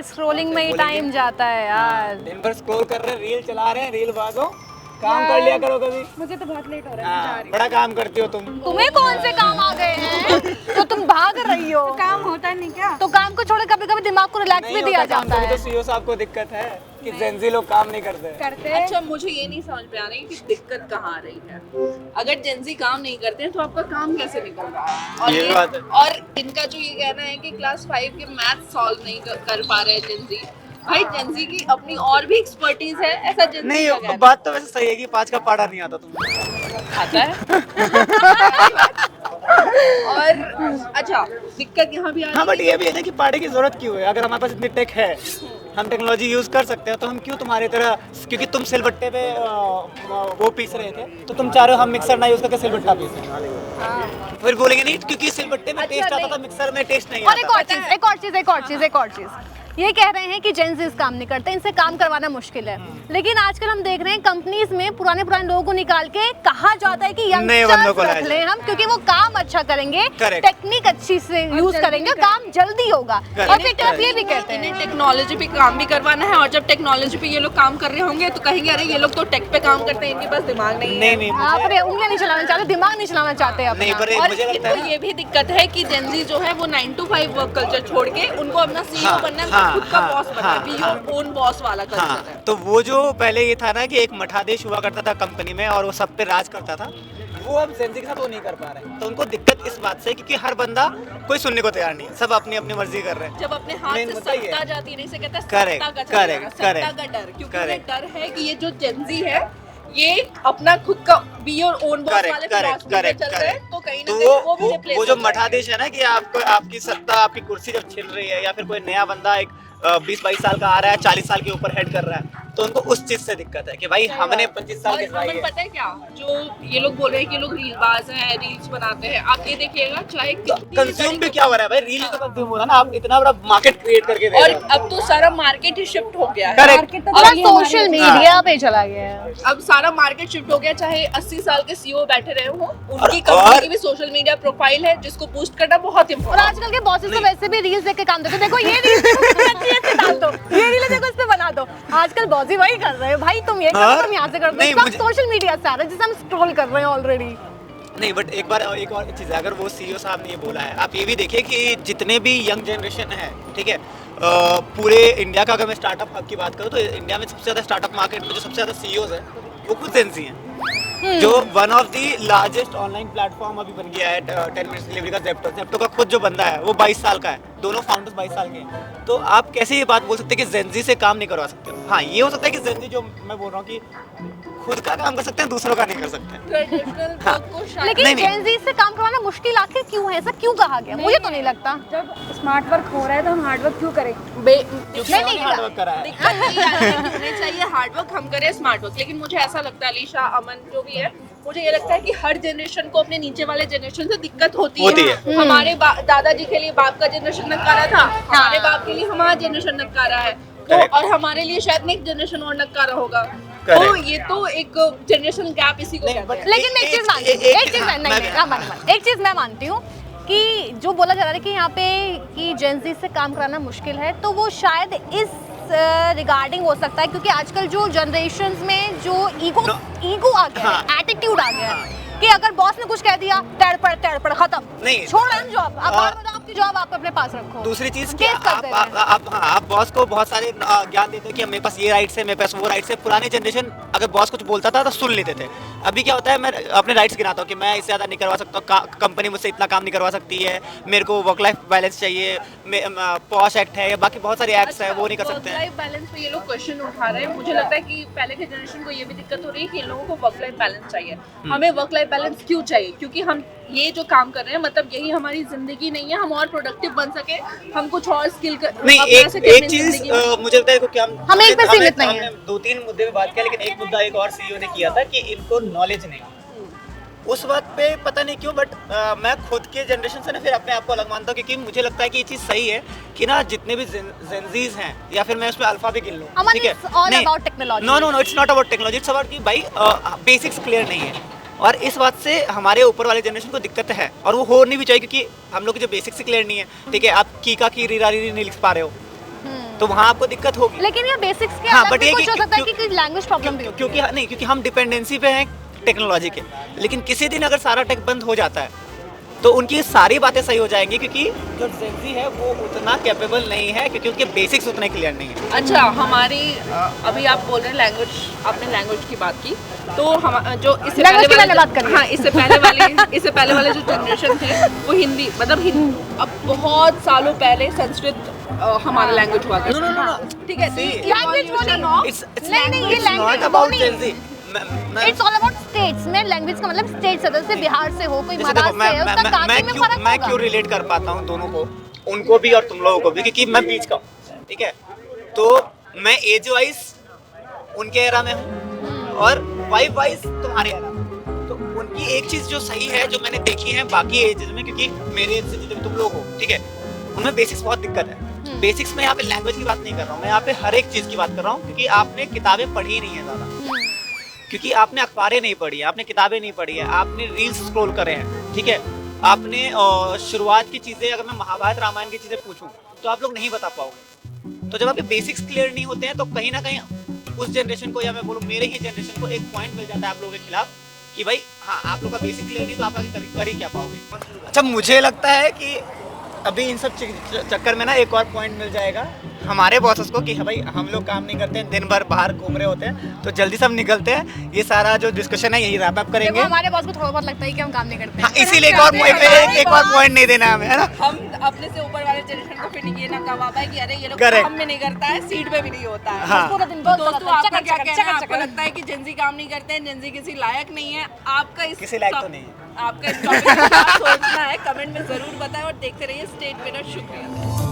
Scrolling में ही time जाता है यार। दिन भर स्क्रॉल कर रहे हैं, रील चला रहे हैं, रील बाजो, काम कर लिया करो कभी। मुझे तो बहुत लेट हो रहा है। हाँ, बड़ा काम करती हो तुम। तुम्हें कौन से काम आ गए हैं तो तुम भाग रही हो? काम होता नहीं क्या? तो काम को छोड़ कभी कभी दिमाग को रिलैक्स भी दिया जाता है। तो सीईओ साहब को दिक्कत है कि जेनजी लोग काम नहीं करते। अच्छा, मुझे ये नहीं समझ में आ रही कि दिक्कत कहाँ आ रही है। अगर जेंजी काम नहीं करते हैं तो आपका काम कैसे निकल रहा है? और ये बात है। और इनका जो ये कहना है कि क्लास 5 के मैथ सॉल्व नहीं कर पा रहे हैं जेंजी। भाई जेंजी की अपनी और भी एक्सपर्टीज है, ऐसा जेंजी का कहना नहीं, बात तो वैसे सही है कि 5 का पढ़ा नहीं आता तुम्हें। आता है। और अच्छा, दिक्कत यहाँ भी आ रही हाँ, बट है ये भी है ना कि पढ़ने की जरूरत क्यों है? अगर हमारे पास इतनी टेक है, हम टेक्नोलॉजी यूज कर सकते हैं, तो हम क्यों तुम्हारी तरह, क्योंकि तुम सिलबट्टे पे वो पीस रहे थे, तो तुम चाह रहे हो हम मिक्सर ना यूज करके सिलबट्टा पीसें। फिर बोलेंगे नहीं क्योंकि सिलबट्टे में टेस्ट आता था, मिक्सर में टेस्ट नहीं और एक आता। और चीज ये कह रहे हैं कि जेंजीज काम नहीं करते, इनसे काम करवाना मुश्किल है। लेकिन आजकल हम देख रहे हैं कंपनीज में पुराने लोगों को निकाल के कहा जाता है कि नए बंदों को यंगस्टर्स रख लें हम, क्योंकि वो काम अच्छा करेंगे, टेक्निक अच्छी से यूज करेंगे, काम जल्दी होगा। और फिर तरफ ये भी कहते हैं इन्हें टेक्नोलॉजी पे काम भी करवाना है, और जब टेक्नोलॉजी पे ये लोग काम कर रहे होंगे तो कहेंगे अरे ये लोग तो टेक पे काम करते हैं, इनके पास दिमाग नहीं है। नहीं, आप उंगलियां नहीं चलाना चाहते, दिमाग नहीं चलाना चाहते अपना। नहीं, पर और मुझे लगता इनको है ये भी दिक्कत है कि जेंजी जो है वो 9 to 5 वर्क कल्चर छोड़ के उनको अपना सीईओ बनना है, खुद का बॉस बनना है, बी योर ओन बॉस वाला कल्चर है। हाँ, तो वो जो पहले ये था ना कि एक मठाधीश हुआ करता था कंपनी में और वो सब पे राज करता था, वो अब जेनजी के साथ वो नहीं कर पा रहे। तो उनको दिक्कत इस बात से क्योंकि हर बंदा कोई सुनने को तैयार नहीं है, सब अपनी अपनी मर्जी कर रहे हैं। जब अपने हाथ Main से मुद्दा ये है। सत्ता जाती है, नहीं से कहता है Correct, सत्ता का correct, सत्ता correct, का डर, क्योंकि उन्हें correct. डर है कि ये जो जेंजी है ये अपना खुद का बी योर ओन बॉस वाले फिलॉसफी पे चल रहे हैं, तो कहीं ना कहीं वो भी रिप्लेस वो जो मठाधीश है ना कि आपको आपकी सत्ता, आपकी कुर्सी जब छिल रही है, या फिर कोई नया बंदा एक 20-22 साल का आ रहा है, 40 साल के ऊपर हेड कर रहा है, तो उनको उस चीज से दिक्कत है कि भाई हमने 25 साल के और पता है क्या, जो ये लोग बोल रहे हैं कि ये लोग रीलबाज हैं, रील्स बनाते हैं, आप ये देखिएगा चाहे कंज्यूम भी क्या हो रहा है भाई, रील तो कंज्यूम हो रहा है ना, आप इतना बड़ा मार्केट क्रिएट करके दे और रहे हो। अब तो सारा मार्केट ही शिफ्ट हो गया है। Correct. सोशल मीडिया पे चला गया है। अब सारा मार्केट शिफ्ट हो गया, चाहे 80 साल के सीईओ बैठे रहे हो, उनकी और- कंपनी की भी सोशल मीडिया प्रोफाइल है जिसको बूस्ट करना बहुत और इंपॉर्टेंट आजकल के बॉसेस तो वैसे भी रील्स देख के काम देते हैं। देखो ये रील डाल दो, ये रील देखो इस पे बना दो। आजकल बॉस ही वही कर रहे हैं, भाई तुम ये करो, और- तुम यहाँ से कर दो। नहीं, सब मुझे- सोशल मीडिया से आ रहा है जिसे हम स्क्रॉल कर रहे हैं ऑलरेडी। नहीं, बट एक और चीज़ है, अगर वो सीईओ साहब ने ये बोला है, आप ये भी देखिए कि जितने भी यंग जनरेशन है, ठीक है, पूरे इंडिया का अगर मैं स्टार्टअप हब की बात करूँ तो इंडिया में सबसे ज़्यादा स्टार्टअप मार्केट में जो सबसे ज़्यादा सीईओज है वो खुद जेंजी हैं, जो one of the largest online platform अभी बन गया है 10 मिनट्स डिलीवरी का जेप्टो का खुद जो बंदा है वो 22 साल का है, दोनों फाउंडर्स 22 साल के हैं। तो आप कैसे ये बात बोल सकते हैं कि जेंजी से काम नहीं करवा सकते? हाँ, ये हो सकता है कि जेंजी जो मैं बोल रहा हूँ कि खुद का काम कर सकते हैं, दूसरों का नहीं कर सकते। ट्रेडिशनल वर्क को शायद लेकिन नहीं, नहीं। जेनजी से काम करवाना मुश्किल आखिर क्यों है? ऐसा क्यों कहा गया? मुझे तो नहीं लगता। जब स्मार्ट वर्क हो रहा है तो हम हार्ड वर्क क्यों करें? नहीं, हार्ड वर्क करा है। दिक्कत नहीं आ रही है कि उन्हें चाहिए हार्ड वर्क, हम करें स्मार्ट वर्क। लेकिन मुझे ऐसा लगता है, अलीशा, अमन जो भी है, मुझे ये लगता है कि हर जनरेशन को अपने नीचे वाले जनरेशन से दिक्कत होती है। हमारे दादाजी के लिए बाप का जनरेशन नकारा था, हमारे बाप के लिए हमारा जनरेशन नकारा है, तो और हमारे लिए शायद नेक्स्ट जनरेशन और नकारा होगा। तो ये तो एक जनरेशन गैप इसी को कहते हैं। लेकिन मैं एक चीज मानती हूँ, एक चीज मैं मानती हूँ कि जो बोला जा रहा है कि यहाँ पे कि जेनजी से काम कराना मुश्किल है, तो वो शायद इस रिगार्डिंग हो सकता है क्योंकि आजकल जो जनरेशंस में जो ईगो आ गया है, एटीट्यूड आ गया है कि अगर बॉस ने कुछ कह दिया तड़पड़ खत्म, नहीं, छोड़ जॉब, अब बाहर में आपकी जॉब आप अपने पास रखो। दूसरी चीज केस करते हैं। आप बॉस को बहुत सारे ज्ञान देते हो कि मेरे पास ये राइट्स है, मेरे पास वो राइट्स है। पुराने जनरेशन अगर बॉस कुछ बोलता था तो सुन लेते थे। अभी क्या होता है, मैं अपने राइट्स गिनाता हूँ कि मैं इससे ज़्यादा नहीं करवा सकता, कंपनी मुझसे इतना काम नहीं करवा सकती है, मेरे को वर्क लाइफ बैलेंस चाहिए, पॉश एक्ट है या बाकी बहुत सारे एक्ट्स है, वो नहीं कर सकते हैं। वर्क लाइफ बैलेंस पे ये लोग क्वेश्चन उठा रहे हैं। मुझे लगता है कि पहले के जनरेशन को ये भी दिक्कत हो रही है कि इन लोगों को वर्क लाइफ बैलेंस चाहिए। हमें वर्क लाइफ बैलेंस क्यों चाहिए? क्योंकि हम ये जो काम कर रहे हैं, मतलब यही हमारी जिंदगी नहीं है, हम और प्रोडक्टिव बन सके, हम कुछ और स्किल नहीं, एक चीज मुझे लगता है कि हम एक पे सीमित नहीं है। 2-3 मुद्दे पे बात किया, लेकिन एक मुद्दा एक और सीईओ ने किया था कि इनको नॉलेज नहीं। उस बात पे पता नहीं क्यों, बट मैं खुद के जनरेशन से ना फिर अपने आप को अलग मानता हूँ, क्योंकि मुझे लगता है कि ये चीज़ सही है कि ना जितने भी जेनजीज हैं, या फिर मैं उसमें अल्फा भी गिन लूँ, ठीक है, no it's not about technology, it's about कि भाई बेसिक्स क्लियर नहीं है। और इस बात से हमारे ऊपर वाले जनरेशन को दिक्कत है, और वो होनी भी चाहिए, क्योंकि हम लोग के जो बेसिक्स क्लियर नहीं है, ठीक है, आप कीका की रीरा री नहीं लिख पा रहे हो, तो वहाँ आपको दिक्कत होगी। लेकिन ये बेसिक्स के हाँ, अलग but भी ये कुछ कि- हो सकता है क्यों- कि लैंग्वेज प्रॉब्लम भी हो। क्योंकि हम डिपेंडेंसी पे हैं टेक्नोलॉजी के, लेकिन किसी दिन अगर सारा टेक बंद हो जाता है तो उनकी सारी बातें सही हो जाएंगी, क्योंकि जो जेनजी है वो उतना कैपेबल नहीं है, क्योंकि उसके बेसिक्स उतने क्लियर नहीं है। अच्छा, हमारी अभी आप बोल रहे हैं लैंग्वेज, आपने लैंग्वेज की बात की, तो हम जो इससे Language की पहले मैंने बात करी। हाँ, इससे पहले वाले जो जनरेशन थे वो हिंदी, मतलब अब बहुत सालों पहले संस्कृत हमारा लैंग्वेज हुआ करता No. था। ठीक है, See, लैंग्वेज वो नहीं नहीं ये It's not language about Gen Z. It's all about states में लैंग्वेज का मतलब स्टेट सदस्य से बिहार से हो कोई जैसे देखो, महाराष्ट्र से है उसका काफी में फर्क मैं होगा। क्यों रिलेट कर पाता हूँ दोनों को, उनको भी और तुम लोगों को भी, क्योंकि मैं बीच का हूँ, ठीक है। तो मैं एज वाइज उनके एरा में हूँ और वाइब वाइज तुम्हारे एरा में। तो उनकी एक चीज जो सही है, जो मैंने देखी है बाकी एजेस में, क्योंकि मेरे एज से जितने भी तुम लोग हो, ठीक है, उनमें बेसिक्स बहुत दिक्कत है। बेसिक्स में यहाँ पे लैंग्वेज की बात नहीं कर रहा हूँ, मैं यहाँ पे हर एक चीज की बात कर रहा हूँ, क्योंकि आपने किताबें पढ़ी नहीं है ज्यादा, क्योंकि आपने अखबारें नहीं पढ़ी है, आपने किताबें नहीं पढ़ी है, आपने रील्स स्क्रॉल करे हैं, ठीक है। आपने शुरुआत की चीज़ें, अगर मैं महाभारत रामायण की चीज़ें पूछूं तो आप लोग नहीं बता पाओगे। तो जब आपके बेसिक्स क्लियर नहीं होते हैं तो कहीं ना कहीं उस जनरेशन को, या मैं बोलूँ मेरे ही जनरेशन को, एक पॉइंट मिल जाता है आप लोगों के खिलाफ कि भाई हाँ, आप लोग का बेसिक क्लियर नहीं तो आप आगे कर ही क्या पाओगे। अच्छा, मुझे लगता है कि अभी इन सब चक्कर में ना एक और पॉइंट मिल जाएगा हमारे बॉसेस को कि भाई हम लोग काम नहीं करते हैं, दिन भर बाहर घूम रहे होते हैं, तो जल्दी से हम निकलते हैं, ये सारा जो डिस्कशन है यही रैप अप करेंगे। देखो हमारे बॉस को थोड़ा बहुत लगता है कि हम काम नहीं करते हाँ, इसीलिए एक और पॉइंट नहीं देना हमें, है ना। हम अपने से ऊपर वाले जनरेशन को फिर ये ना कहा है कि अरे ये लोग Correct. काम में नहीं करता है, सीट पे भी नहीं होता है। हाँ। पूरा दिन तो बहुत दोस्तों, चलाता है, आपका चकर, क्या चकर, कहना है? चकर, आपको चकर। लगता है कि जेंजी काम नहीं करते हैं, जेंजी किसी लायक नहीं है? आपका इस किसी लायक तो नहीं है। आपका इस टॉपिक पे क्या सोचना है, कमेंट में जरूर बताएं और देखते रहिए स्टेट विनर। शुक्रिया।